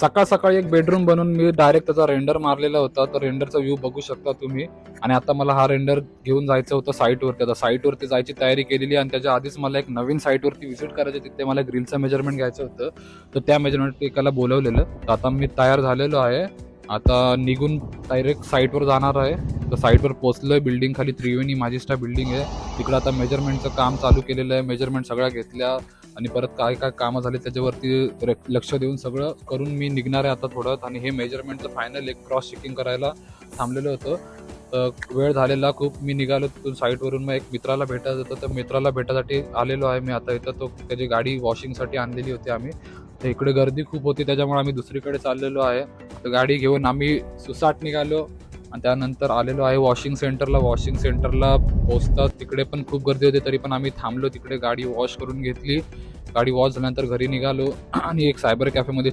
सकाळ सकाळी एक बेडरूम बनवून मी डायरेक्ट त्याचा रेंडर मारलेला होता, तर रेंडरचा व्ह्यू बघू शकता तुम्ही. आणि आता मला हा रेंडर घेऊन जायचं होतं साईटवरती. आता साईटवरती जायची तयारी केलेली आणि त्याच्या आधीच मला एक नवीन साईटवरती व्हिजिट करायची, तिथे मला ग्रिलचं मेजरमेंट घ्यायचं होतं. तर त्या मेजरमेंट एकाला बोलवलेलं. तर आता मी तयार झालेलो आहे. आता निघून डायरेक्ट साईटवर जाणार आहे. तर साईटवर पोहोचलोय. बिल्डिंग खाली त्रिवेणी माझिस्टा बिल्डिंग आहे. तिकडं आता मेजरमेंटचं काम चालू केलेलं आहे. मेजरमेंट सगळ्या घेतल्या आणि परत काय काय कामं झाली त्याच्यावरती लक्ष देऊन सगळं करून मी निघणार आहे आता थोडं. आणि हे मेजरमेंटचं फायनल एक क्रॉस चेकिंग करायला थांबलेलं होतं. तर वेळ झालेला खूप. मी निघालो तिथून साईटवरून. मग एक मित्राला भेटायचं होतं, तर मित्राला भेटायसाठी आलेलो आहे मी आता इथं. तो त्याची गाडी वॉशिंगसाठी आणलेली होती आम्ही. तर इकडे गर्दी खूप होती त्याच्यामुळे आम्ही दुसरीकडे चाललेलो आहे. तर गाडी घेऊन आम्ही सुसाट निघालो आणि त्यानंतर आलेलो आहे वॉशिंग सेंटरला. वॉशिंग सेंटरला पोहोचतात तिकडे पण खूप गर्दी होती, तरी पण आम्ही थांबलो तिकडे. गाडी वॉश करून घेतली. गाडी वॉश झाल्यानंतर घरी निघालो आणि एक सायबर कॅफेमध्ये